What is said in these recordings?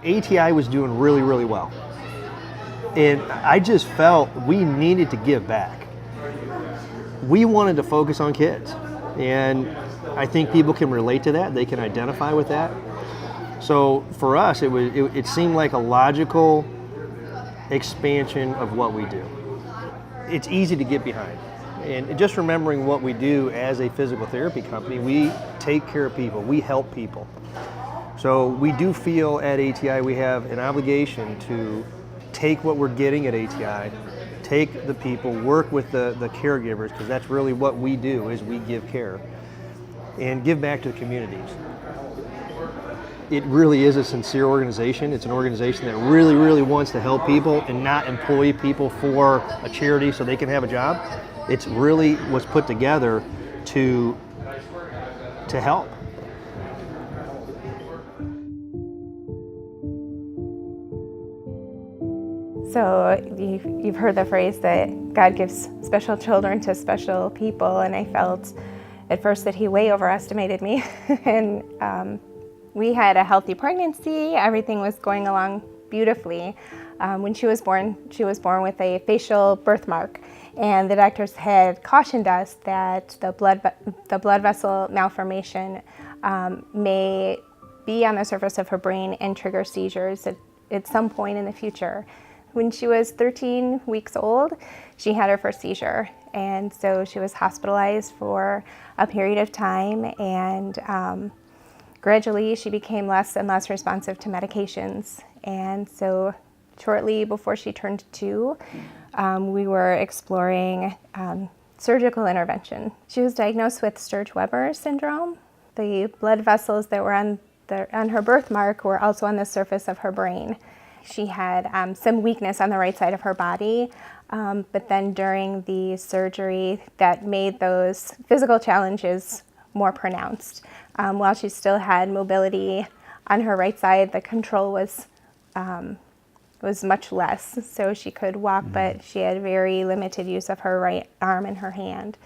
ATI was doing really, really well. And I just felt we needed to give back. We wanted to focus on kids. And I think people can relate to that. They can identify with that. So for us, it seemed like a logical expansion of what we do. It's easy to get behind. And just remembering what we do as a physical therapy company, we take care of people, we help people. So we do feel at ATI we have an obligation to take what we're getting at ATI, take the people, work with the caregivers, because that's really what we do, is we give care, and give back to the communities. It really is a sincere organization. It's an organization that really, really wants to help people and not employ people for a charity so they can have a job. It's really was put together to help. So you've heard the phrase that God gives special children to special people, and I felt at first that he way overestimated me. And we had a healthy pregnancy. Everything was going along beautifully. When she was born with a facial birthmark, and the doctors had cautioned us that the blood vessel malformation may be on the surface of her brain and trigger seizures at some point in the future. When she was 13 weeks old, she had her first seizure, and so she was hospitalized for a period of time, and gradually she became less and less responsive to medications. And so shortly before she turned 2, we were exploring surgical intervention. She was diagnosed with Sturge-Weber syndrome. The blood vessels that were on her birthmark were also on the surface of her brain. She had some weakness on the right side of her body, but then during the surgery that made those physical challenges more pronounced. While she still had mobility on her right side, the control was much less. So she could walk, but she had very limited use of her right arm and her hand.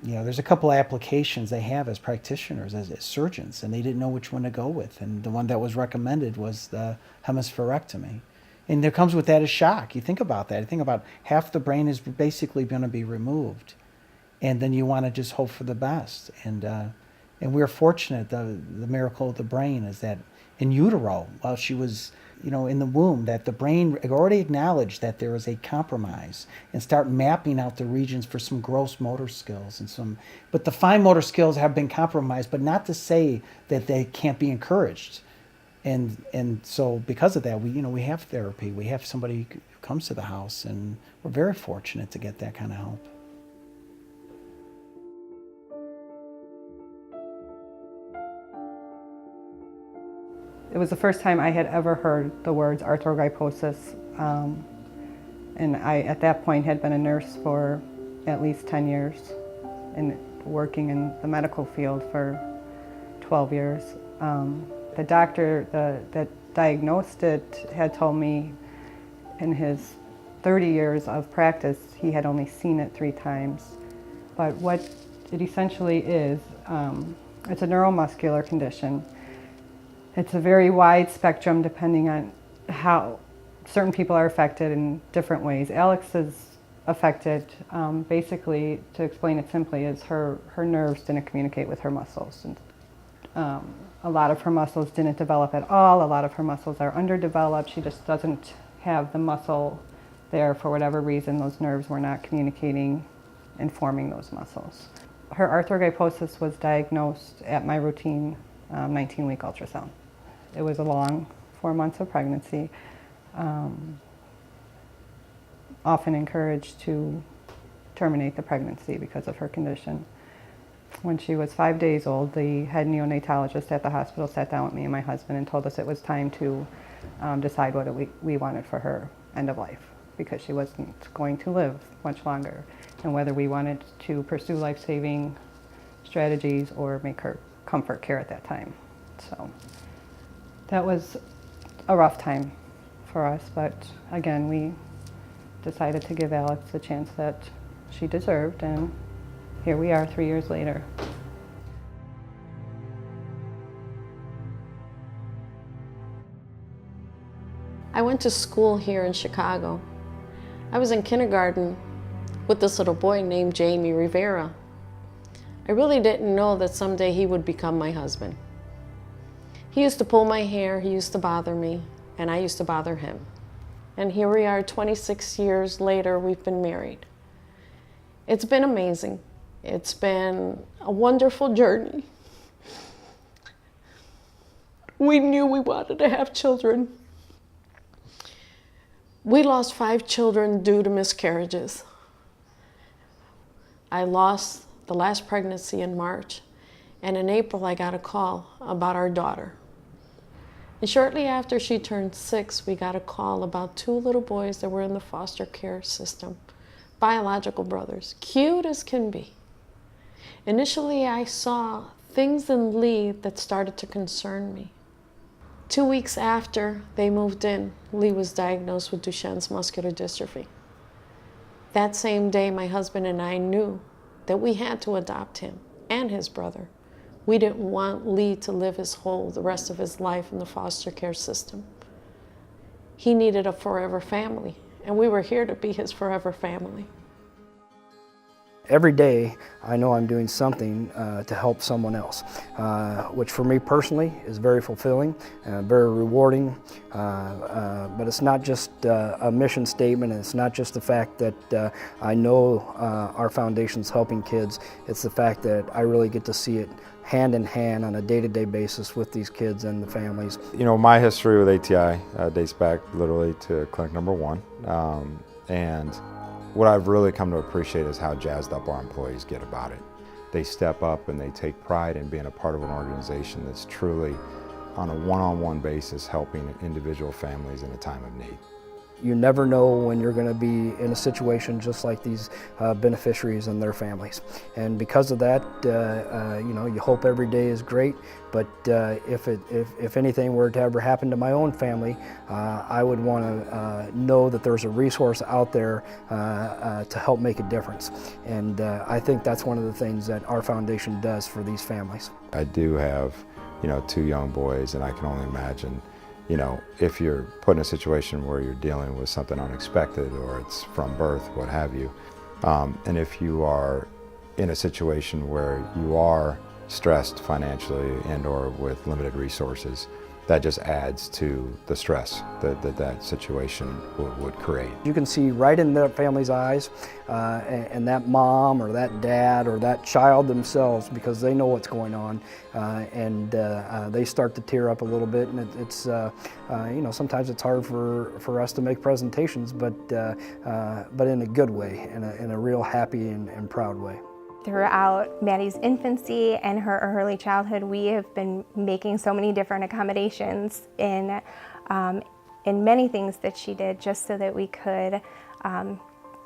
You know, there's a couple of applications they have as practitioners, as surgeons, and they didn't know which one to go with. And the one that was recommended was the hemispherectomy. And there comes with that a shock. You think about that. You think about half the brain is basically going to be removed. And then you want to just hope for the best. And we're fortunate, the miracle of the brain is that in utero, while she was in the womb, that the brain already acknowledged that there is a compromise and start mapping out the regions for some gross motor skills but the fine motor skills have been compromised, but not to say that they can't be encouraged. And so because of that, we have therapy. We have somebody who comes to the house, and we're very fortunate to get that kind of help. It was the first time I had ever heard the words arthrogryposis, and I, at that point, had been a nurse for at least 10 years and working in the medical field for 12 years. The doctor that diagnosed it had told me in his 30 years of practice, he had only seen it 3 times. But what it essentially is, it's a neuromuscular condition. It's a very wide spectrum depending on how certain people are affected in different ways. Alex is affected, basically, to explain it simply, is her nerves didn't communicate with her muscles. And, a lot of her muscles didn't develop at all. A lot of her muscles are underdeveloped. She just doesn't have the muscle there for whatever reason. Those nerves were not communicating and forming those muscles. Her arthrogryposis was diagnosed at my routine 19-week ultrasound. It was a long 4 months of pregnancy. Often encouraged to terminate the pregnancy because of her condition. When she was 5 days old, the head neonatologist at the hospital sat down with me and my husband and told us it was time to decide what we wanted for her end of life, because she wasn't going to live much longer, and whether we wanted to pursue life-saving strategies or make her comfort care at that time. So that was a rough time for us, but again, we decided to give Alex the chance that she deserved, and here we are 3 years later. I went to school here in Chicago. I was in kindergarten with this little boy named Jamie Rivera. I really didn't know that someday he would become my husband. He used to pull my hair, he used to bother me, and I used to bother him. And here we are 26 years later, we've been married. It's been amazing. It's been a wonderful journey. We knew we wanted to have children. We lost 5 children due to miscarriages. I lost the last pregnancy in March, and in April I got a call about our daughter. And shortly after she turned 6, we got a call about 2 little boys that were in the foster care system, biological brothers, cute as can be. Initially, I saw things in Lee that started to concern me. 2 weeks after they moved in, Lee was diagnosed with Duchenne's muscular dystrophy. That same day, my husband and I knew that we had to adopt him and his brother. We didn't want Lee to live the rest of his life in the foster care system. He needed a forever family, and we were here to be his forever family. Every day, I know I'm doing something to help someone else, which for me personally is very fulfilling, very rewarding. But it's not just a mission statement, and it's not just the fact that I know our foundation's helping kids. It's the fact that I really get to see it hand in hand on a day-to-day basis with these kids and the families. You know, my history with ATI dates back literally to clinic number 1. And what I've really come to appreciate is how jazzed up our employees get about it. They step up and they take pride in being a part of an organization that's truly on a one-on-one basis helping individual families in a time of need. You never know when you're going to be in a situation just like these beneficiaries and their families. And because of that, you know, you hope every day is great, but if anything were to ever happen to my own family, I would want to know that there's a resource out there to help make a difference. And I think that's one of the things that our foundation does for these families. I do have, you know, 2 young boys, and I can only imagine, you know, if you're put in a situation where you're dealing with something unexpected or it's from birth, what have you, and if you are in a situation where you are stressed financially and or with limited resources, that just adds to the stress that situation would create. You can see right in that family's eyes and that mom or that dad or that child themselves, because they know what's going on, and they start to tear up a little bit, and it's you know, sometimes it's hard for us to make presentations, but in a good way, in a real happy and proud way. Throughout Maddie's infancy and her early childhood, we have been making so many different accommodations in many things that she did, just so that we could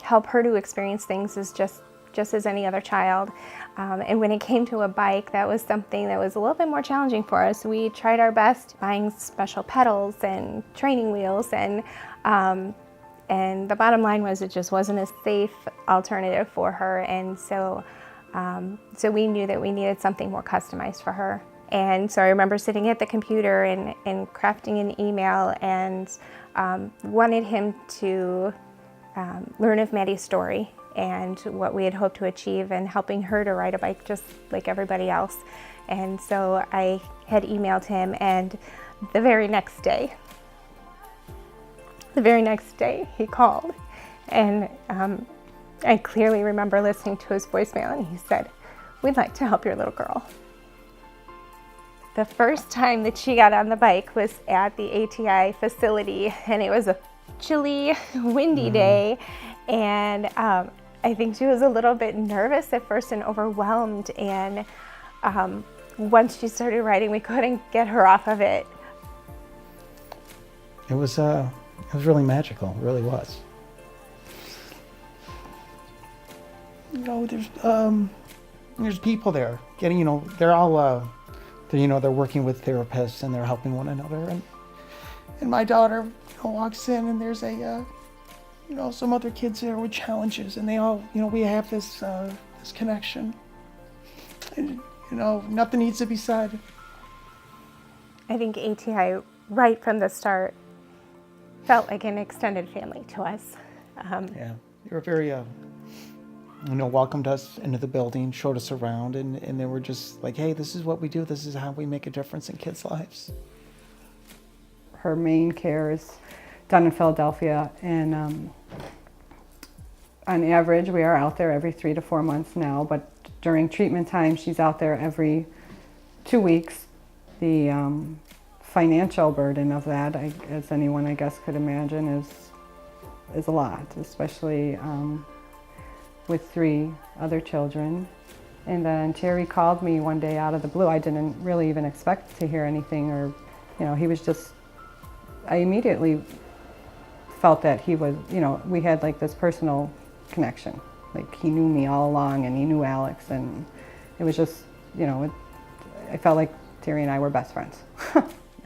help her to experience things as just as any other child. And when it came to a bike, that was something that was a little bit more challenging for us. We tried our best buying special pedals and training wheels, and the bottom line was it just wasn't a safe alternative for her. And so we knew that we needed something more customized for her. And so I remember sitting at the computer and crafting an email, and wanted him to learn of Maddie's story and what we had hoped to achieve, and helping her to ride a bike just like everybody else. And so I had emailed him, and the very next day he called, and I clearly remember listening to his voicemail, and he said, "We'd like to help your little girl." The first time that she got on the bike was at the ATI facility, and it was a chilly, windy day, and I think she was a little bit nervous at first and overwhelmed, and once she started riding, we couldn't get her off of it. It was really magical, it really was. You know, there's people there getting, you know, they're all, they're working with therapists, and they're helping one another. And my daughter, you know, walks in, and there's some other kids there with challenges, and they all, you know, we have this connection. And, you know, nothing needs to be said. I think ATI, right from the start, felt like an extended family to us. Yeah, you were very, welcomed us into the building, showed us around, and they were just like, hey, this is what we do. This is how we make a difference in kids' lives. Her main care is done in Philadelphia, and on average, we are out there every 3 to 4 months now, but during treatment time, she's out there every 2 weeks. The financial burden of that, as anyone I guess could imagine, is a lot, especially with 3 other children. And then Terry called me one day out of the blue. I didn't really even expect to hear anything, or, he was just, I immediately felt that he was, we had like this personal connection. Like he knew me all along, and he knew Alex, and it was just, I felt like Terry and I were best friends.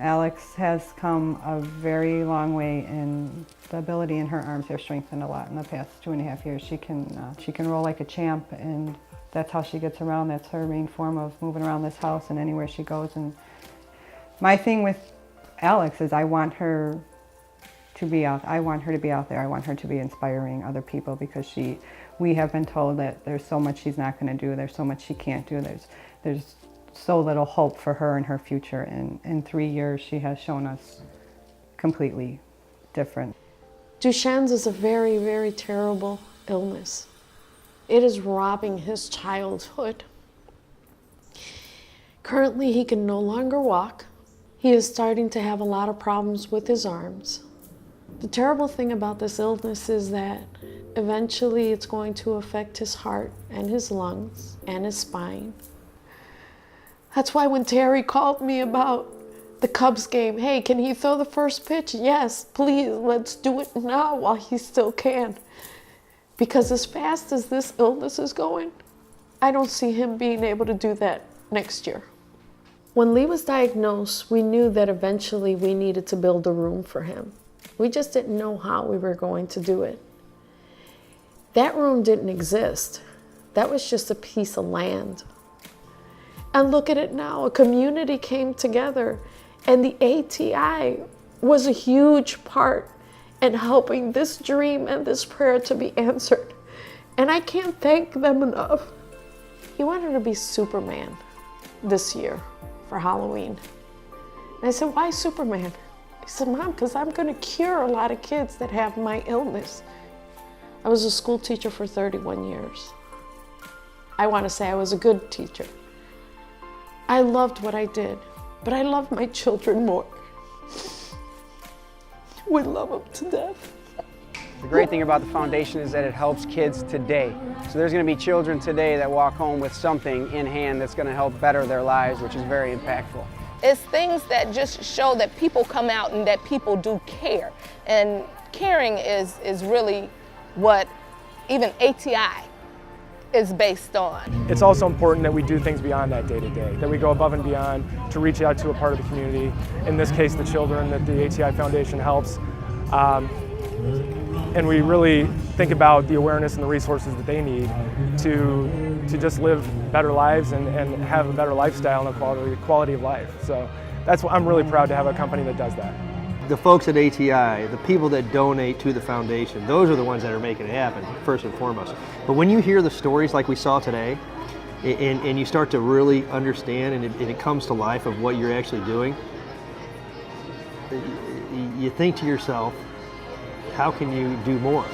Alex has come a very long way, and the ability in her arms have strengthened a lot in the past 2.5 years. She can roll like a champ, and that's how she gets around. That's her main form of moving around this house and anywhere she goes. And my thing with Alex is I want her to be out there. I want her to be inspiring other people, because we have been told that there's so much she's not going to do. There's so much she can't do. There's so little hope for her and her future. And in 3 years, she has shown us completely different. Duchenne's is a very, very terrible illness. It is robbing his childhood. Currently, he can no longer walk. He is starting to have a lot of problems with his arms. The terrible thing about this illness is that eventually it's going to affect his heart and his lungs and his spine. That's why when Terry called me about the Cubs game, hey, can he throw the first pitch? Yes, please, let's do it now while he still can. Because as fast as this illness is going, I don't see him being able to do that next year. When Lee was diagnosed, we knew that eventually we needed to build a room for him. We just didn't know how we were going to do it. That room didn't exist. That was just a piece of land. And look at it now, a community came together, and the ATI was a huge part in helping this dream and this prayer to be answered. And I can't thank them enough. He wanted to be Superman this year for Halloween. And I said, why Superman? He said, Mom, because I'm going to cure a lot of kids that have my illness. I was a school teacher for 31 years. I want to say I was a good teacher. I loved what I did, but I love my children more. We love them to death. The great thing about the foundation is that it helps kids today. So there's going to be children today that walk home with something in hand that's going to help better their lives, which is very impactful. It's things that just show that people come out and that people do care. And caring is really what even ATI is based on. It's also important that we do things beyond that day to day, that we go above and beyond to reach out to a part of the community, in this case the children that the ATI Foundation helps. And we really think about the awareness and the resources that they need to just live better lives and have a better lifestyle and a quality of life. So that's what I'm really proud to have a company that does that. The folks at ATI, the people that donate to the foundation, those are the ones that are making it happen, first and foremost. But when you hear the stories like we saw today, and you start to really understand and it comes to life of what you're actually doing, you think to yourself, how can you do more?